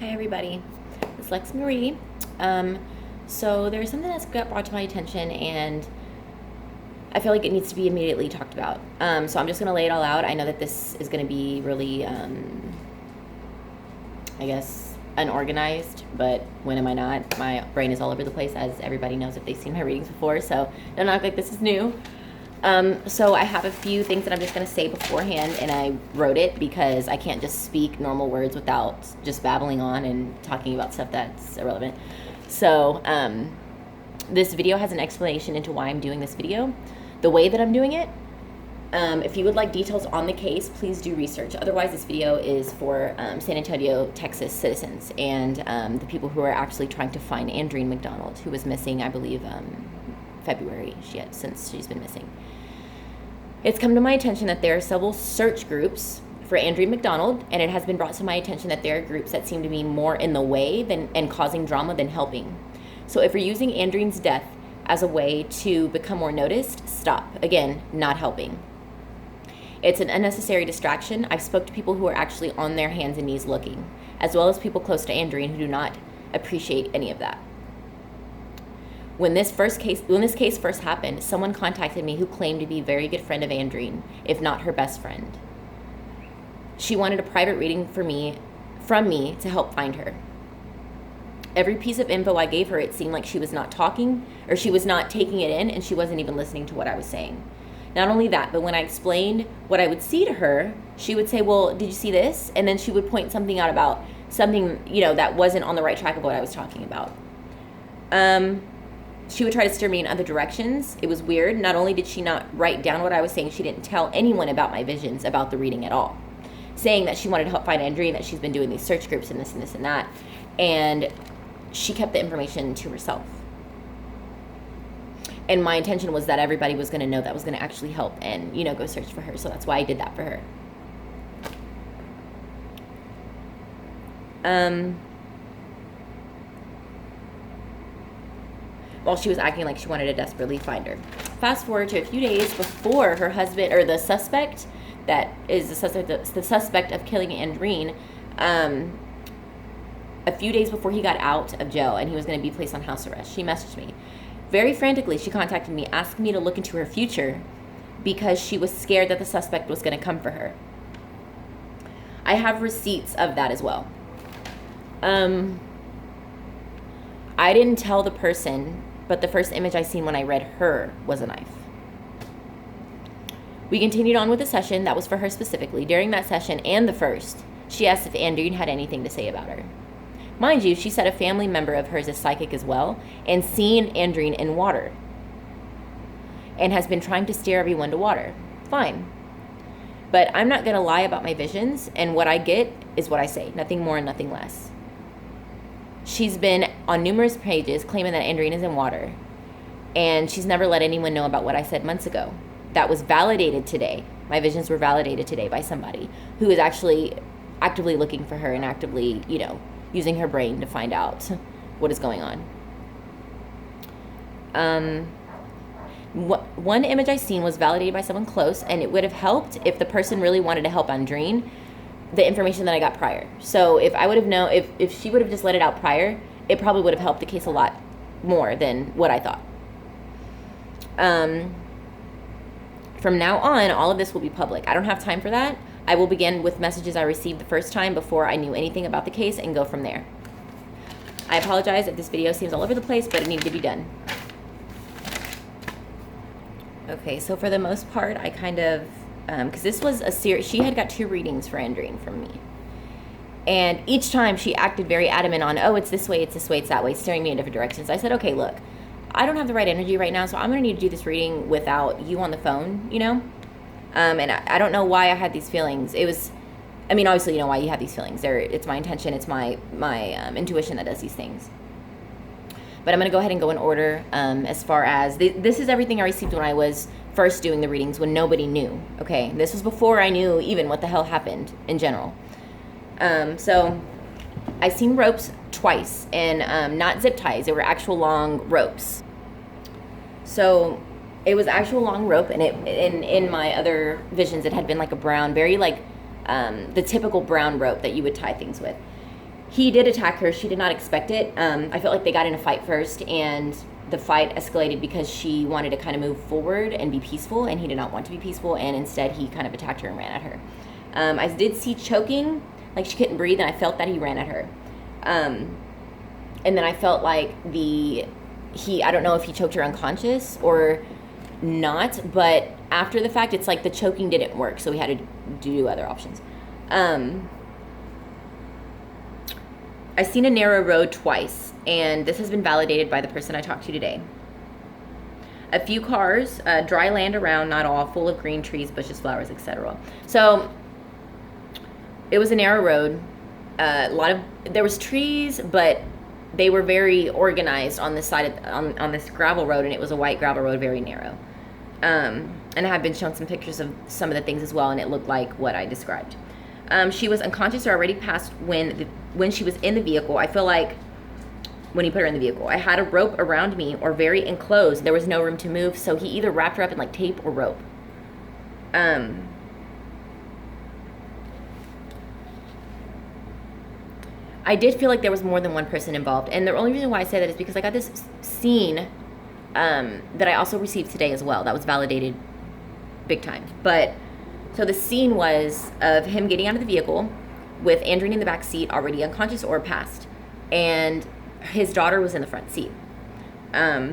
Hi everybody, it's Lex Marie. So there's something that's got brought to my attention and I feel like it needs to be immediately talked about. So I'm just going to lay it all out. I know that this is going to be really, I guess, unorganized, but when am I not? My brain is all over the place, as everybody knows if they've seen my readings before, so don't act like this is new. So I have a few things that I'm just going to say beforehand, and I wrote it because I can't just speak normal words without just babbling on and talking about stuff that's irrelevant. So this video has an explanation into why I'm doing this video, the way that I'm doing it. If you would like details on the case, please do research. Otherwise, this video is for San Antonio, Texas citizens and the people who are actually trying to find ANDREEN McDonald, who was missing, I believe, February since she's been missing. It's come to my attention that there are several search groups for ANDREEN McDonald, and it has been brought to my attention that there are groups that seem to be more in the way and causing drama than helping. So if you're using ANDREEN's death as a way to become more noticed, stop. Again, not helping. It's an unnecessary distraction. I've spoke to people who are actually on their hands and knees looking, as well as people close to ANDREEN who do not appreciate any of that. When this case first happened, someone contacted me who claimed to be a very good friend of ANDREEN, if not her best friend. She wanted a private reading from me to help find her. Every piece of info I gave her, it seemed like she was not talking, or she was not taking it in, and she wasn't even listening to what I was saying. Not only that, but when I explained what I would see to her, she would say, well, did you see this? And then she would point something out about something, that wasn't on the right track of what I was talking about. She would try to steer me in other directions. It was weird. Not only did she not write down what I was saying, she didn't tell anyone about my visions about the reading at all, saying that she wanted to help find ANDREEN, that she's been doing these search groups and this and this and that. And she kept the information to herself. And my intention was that everybody was going to know that was going to actually help and, go search for her. So that's why I did that for her. While she was acting like she wanted to desperately find her. Fast forward to a few days before her husband, or the suspect that is the suspect of killing ANDREEN, a few days before he got out of jail and he was going to be placed on house arrest, she messaged me. Very frantically, she contacted me, asking me to look into her future because she was scared that the suspect was going to come for her. I have receipts of that as well. I didn't tell the person, but the first image I seen when I read her was a knife. We continued on with the session. That was for her specifically. During that session and the first, she asked if ANDREEN had anything to say about her. Mind you, she said a family member of hers is psychic as well and seen ANDREEN in water and has been trying to steer everyone to water. Fine. But I'm not going to lie about my visions, and what I get is what I say. Nothing more and nothing less. She's been on numerous pages claiming that ANDREEN is in water, and she's never let anyone know about what I said months ago. That was validated today. My visions were validated today by somebody who is actually actively looking for her and actively, using her brain to find out what is going on. One image I seen was validated by someone close, and it would have helped if the person really wanted to help ANDREEN, the information that I got prior. So if I would have known, if she would have just let it out prior, it probably would have helped the case a lot more than what I thought. From now on, all of this will be public. I don't have time for that. I will begin with messages I received the first time before I knew anything about the case and go from there. I apologize if this video seems all over the place, but it needed to be done. Okay, so for the most part, I kind of, because this was a series, she had got 2 readings for ANDREEN from me. And each time she acted very adamant on, oh, it's this way, it's this way, it's that way, steering me in different directions. I said, okay, look, I don't have the right energy right now, so I'm going to need to do this reading without you on the phone, And I don't know why I had these feelings. It was, obviously you know why you have these feelings. It's my intention, it's my intuition that does these things. But I'm going to go ahead and go in order as far as, this is everything I received when I was first doing the readings when nobody knew, okay? This was before I knew even what the hell happened in general. So I seen ropes twice, and not zip ties. They were actual long ropes. So it was actual long rope, and in my other visions, it had been like a brown, very like the typical brown rope that you would tie things with. he did attack her. She did not expect it. I felt like they got in a fight first, and the fight escalated because she wanted to kind of move forward and be peaceful, and he did not want to be peaceful, and instead he kind of attacked her and ran at her. I did see choking, like she couldn't breathe, and I felt that he ran at her. And then I felt like I don't know if he choked her unconscious or not, but after the fact, it's like the choking didn't work, so we had to do other options. I seen a narrow road twice, and this has been validated by the person I talked to today. A few cars, dry land around, not all, full of green trees, bushes, flowers, etc. So it was a narrow road. There was trees, but they were very organized on this side on this gravel road, and it was a white gravel road, very narrow. And I have been shown some pictures of some of the things as well, and it looked like what I described. She was unconscious or already passed when she was in the vehicle. I feel like when he put her in the vehicle, I had a rope around me or very enclosed. There was no room to move, so he either wrapped her up in like tape or rope. I did feel like there was more than one person involved, and the only reason why I say that is because I got this scene that I also received today as well. That was validated big time. But so the scene was of him getting out of the vehicle with Andreen in the back seat, already unconscious or passed, and his daughter was in the front seat. Now,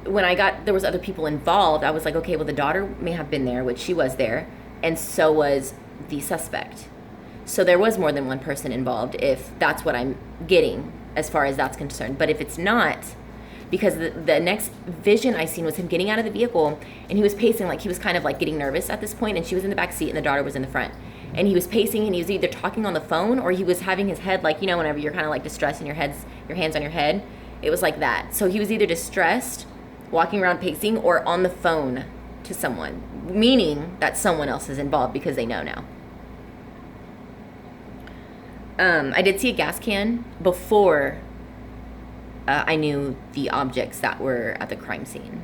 when there was other people involved, I was like, okay, well, the daughter may have been there, which she was there, and so was the suspect. So there was more than one person involved, if that's what I'm getting as far as that's concerned. But if it's not, because the next vision I seen was him getting out of the vehicle, and he was pacing, like he was kind of like getting nervous at this point, and she was in the back seat and the daughter was in the front. And he was pacing, and he was either talking on the phone or he was having his head, like, you know, whenever you're kind of like distressed and your hands on your head, it was like that. So he was either distressed, walking around pacing, or on the phone to someone, meaning that someone else is involved because they know now. I did see a gas can before I knew the objects that were at the crime scene.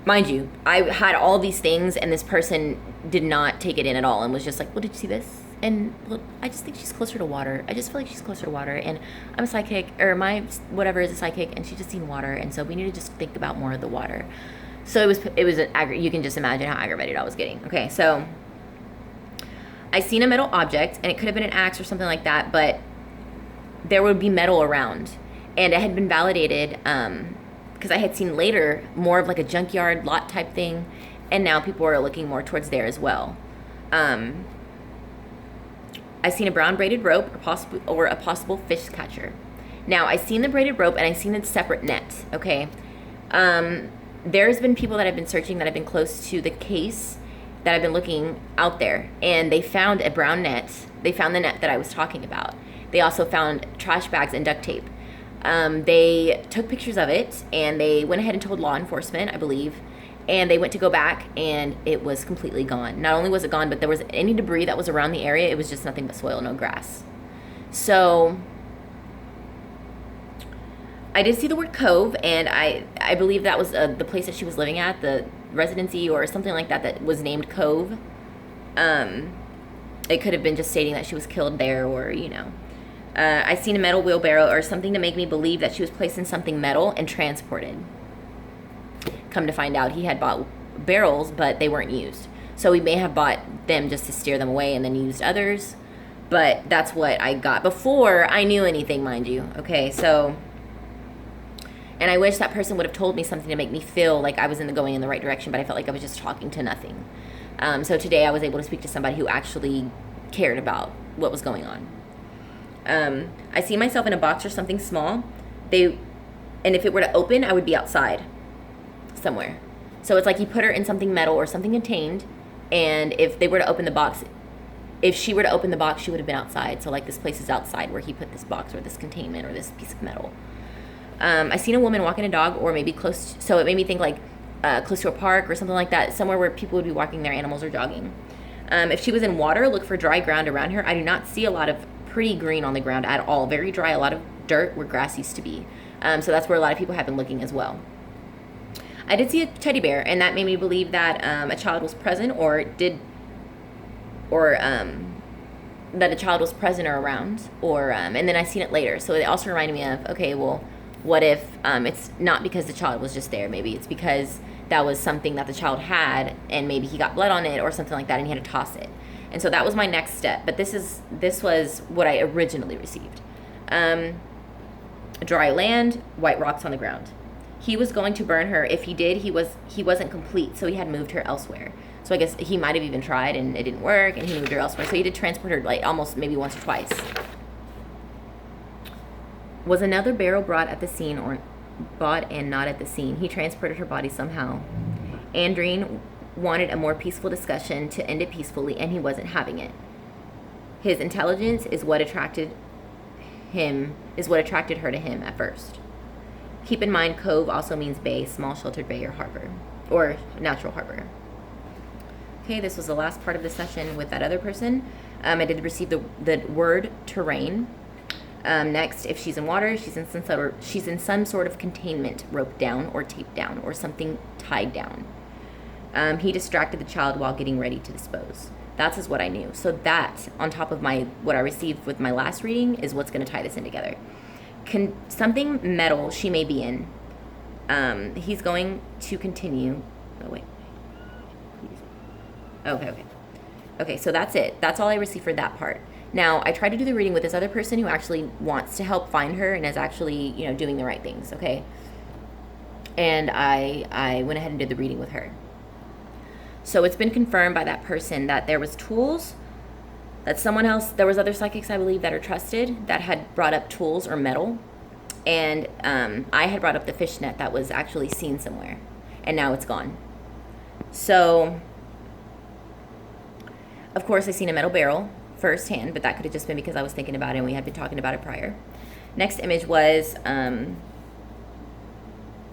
Mind you, I had all these things, and this person did not take it in at all and was just like, well, did you see this? And well, I just think she's closer to water. I just feel like she's closer to water, and I'm a psychic, or my whatever is a psychic, and she's just seen water, and so we need to just think about more of the water. So it was you can just imagine how aggravated I was getting. Okay, so I seen a metal object, and it could have been an axe or something like that, but there would be metal around, and it had been validated because I had seen later more of like a junkyard lot type thing, and now people are looking more towards there as well. I seen a brown braided rope or a possible fish catcher. Now, I seen the braided rope, and I seen a separate net, okay? There's been people that have been searching, that have been close to the case, that have been looking out there, and they found a brown net. They found the net that I was talking about. They also found trash bags and duct tape. They took pictures of it, and they went ahead and told law enforcement, I believe, and they went to go back, and it was completely gone. Not only was it gone, but there was any debris that was around the area. It was just nothing but soil, no grass. So I did see the word cove, and I believe that was the place that she was living at, the residency or something like that, that was named Cove. It could have been just stating that she was killed there, or, you know. I seen a metal wheelbarrow or something to make me believe that she was placed in something metal and transported. Come to find out, he had bought barrels, but they weren't used. So he may have bought them just to steer them away and then used others. But that's what I got before I knew anything, mind you. Okay, so, and I wish that person would have told me something to make me feel like I was going in the right direction, but I felt like I was just talking to nothing. So today I was able to speak to somebody who actually cared about what was going on. I see myself in a box or something small. And if it were to open, I would be outside somewhere. So it's like he put her in something metal or something contained, and if they were to open the box, if she were to open the box, she would have been outside. So like this place is outside where he put this box or this containment or this piece of metal. I seen a woman walking a dog, or maybe close, so it made me think like close to a park or something like that, somewhere where people would be walking their animals or jogging. If she was in water, look for dry ground around her. I do not see a lot of pretty green on the ground at all. Very dry, a lot of dirt where grass used to be. So that's where a lot of people have been looking as well. I did see a teddy bear, and that made me believe that a child was present or did or that a child was present or around, or and then I seen it later. So it also reminded me of, okay, well, what if it's not because the child was just there? Maybe it's because that was something that the child had, and maybe he got blood on it or something like that, and he had to toss it. And so that was my next step. But this was what I originally received. Dry land, white rocks on the ground. He was going to burn her. If he did, he wasn't complete, so he had moved her elsewhere. So I guess he might have even tried and it didn't work, and he moved her elsewhere. So he did transport her like almost maybe once or twice. Was another barrel brought at the scene or bought and not at the scene? He transported her body somehow. ANDREEN wanted a more peaceful discussion to end it peacefully, and he wasn't having it. His intelligence is what attracted her to him at first. Keep in mind, cove also means bay, small sheltered bay or harbor, or natural harbor. Okay, this was the last part of the session with that other person. I did receive the word terrain. Next, if she's in water, she's in some sort of containment, roped down or taped down or something tied down. He distracted the child while getting ready to dispose. That's what I knew. So that, on top of what I received with my last reading, is what's going to tie this in together. Something metal she may be in. He's going to continue. Oh, wait. Please. Okay, so that's it. That's all I received for that part. Now, I tried to do the reading with this other person who actually wants to help find her and is actually, doing the right things, okay? And I went ahead and did the reading with her. So it's been confirmed by that person that there was tools, that someone else, there was other psychics, I believe, that are trusted, that had brought up tools or metal. And I had brought up the fishnet that was actually seen somewhere. And now it's gone. So, of course, I seen a metal barrel firsthand, but that could have just been because I was thinking about it and we had been talking about it prior. Next image was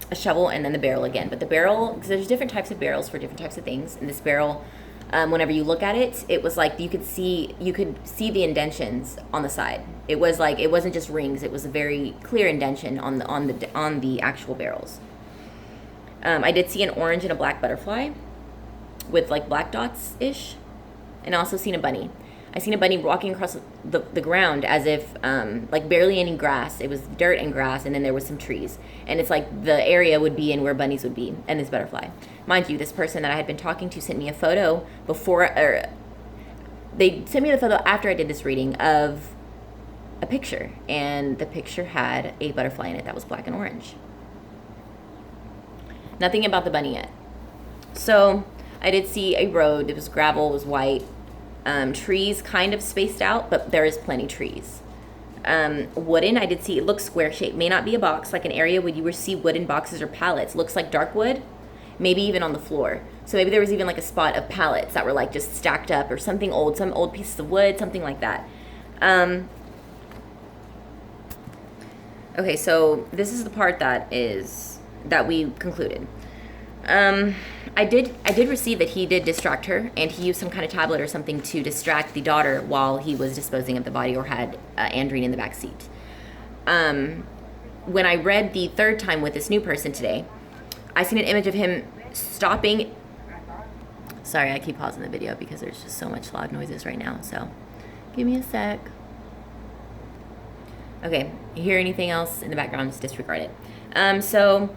a shovel and then the barrel again. But the barrel, because there's different types of barrels for different types of things. And this barrel, whenever you look at it, it was like you could see the indentions on the side. It was like, it wasn't just rings. It was a very clear indention on the actual barrels. I did see an orange and a black butterfly with like black dots ish, and I also seen a bunny. I seen a bunny walking across the ground as if like barely any grass. It was dirt and grass, and then there was some trees. And it's like the area would be in where bunnies would be, and this butterfly. Mind you, this person that I had been talking to sent me a photo they sent me the photo after I did this reading of a picture, and the picture had a butterfly in it that was black and orange. Nothing about the bunny yet. So I did see a road. It was gravel, it was white. Trees kind of spaced out, but there is plenty trees. Wooden, I did see, it looks square shaped. May not be a box, like an area where you would see wooden boxes or pallets. Looks like dark wood, maybe even on the floor. So maybe there was even like a spot of pallets that were like just stacked up, or something old, some old pieces of wood, something like that. Okay, so this is the part that we concluded. I did receive that he did distract her, and he used some kind of tablet or something to distract the daughter while he was disposing of the body, or had ANDREEN in the back seat. When I read the third time with this new person today, I seen an image of him stopping. Sorry, I keep pausing the video because there's just so much loud noises right now, so give me a sec. Okay, you hear anything else in the background, just disregard it. So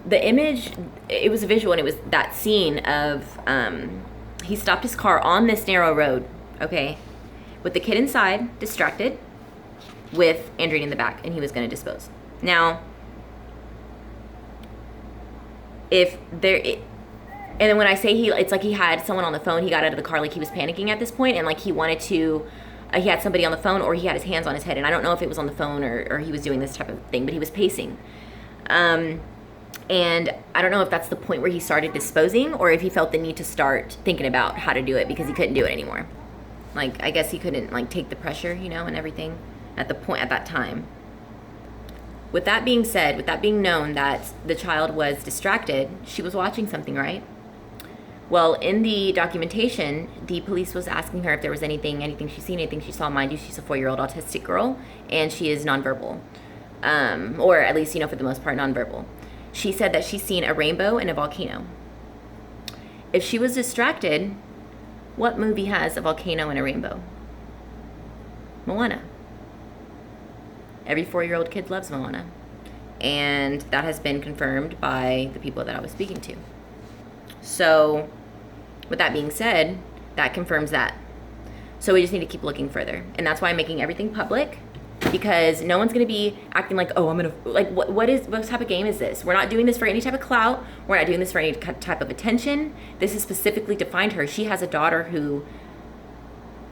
the image, it was a visual, and it was that scene of he stopped his car on this narrow road, okay, with the kid inside, distracted, with ANDREEN in the back, and he was going to dispose. Now, and then when I say it's like he had someone on the phone, he got out of the car like he was panicking at this point, and like he wanted to, he had somebody on the phone, or he had his hands on his head, and I don't know if it was on the phone or he was doing this type of thing, but he was pacing. And I don't know if that's the point where he started disposing, or if he felt the need to start thinking about how to do it because he couldn't do it anymore. Like, I guess he couldn't like take the pressure, and everything at that time. With that being said, with that being known that the child was distracted, she was watching something, right? Well, in the documentation, the police was asking her if there was anything she's seen, anything she saw. Mind you, she's a 4-year-old autistic girl, and she is nonverbal. Or at least, for the most part, nonverbal. She said that she's seen a rainbow and a volcano. If she was distracted, What movie has a volcano and a rainbow? Moana. Every 4-year-old kid loves Moana. And that has been confirmed by the people that I was speaking to. So, with that being said, that confirms that. So we just need to keep looking further. And that's why I'm making everything public, because no one's gonna be acting like, oh, I'm gonna, like, what type of game is this? We're not doing this for any type of clout. We're not doing this for any type of attention. This is specifically to find her. She has a daughter who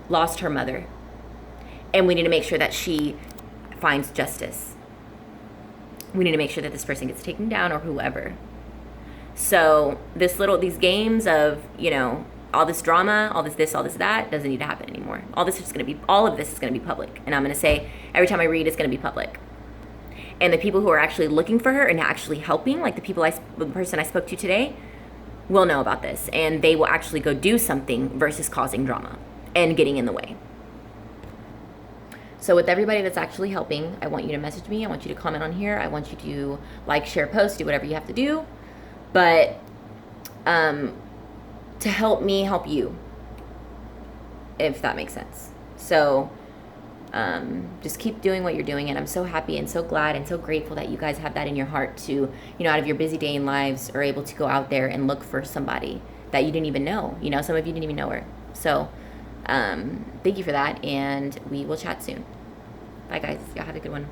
lost her mother. And we need to make sure that she finds justice. We need to make sure that this person gets taken down, or whoever. So these games of, you know, all this drama, all this, all this, that, doesn't need to happen anymore. All of this is gonna be public. And I'm gonna say, every time I read, it's gonna be public. And the people who are actually looking for her and actually helping, like the person I spoke to today, will know about this. And they will actually go do something versus causing drama and getting in the way. So with everybody that's actually helping, I want you to message me. I want you to comment on here. I want you to like, share, post, do whatever you have to do. But to help me help you, if that makes sense. So just keep doing what you're doing. And I'm so happy and so glad and so grateful that you guys have that in your heart to, you know, out of your busy day in lives, are able to go out there and look for somebody that you didn't even know. You know, some of you didn't even know her. So thank you for that, and we will chat soon. Bye, guys. Y'all have a good one.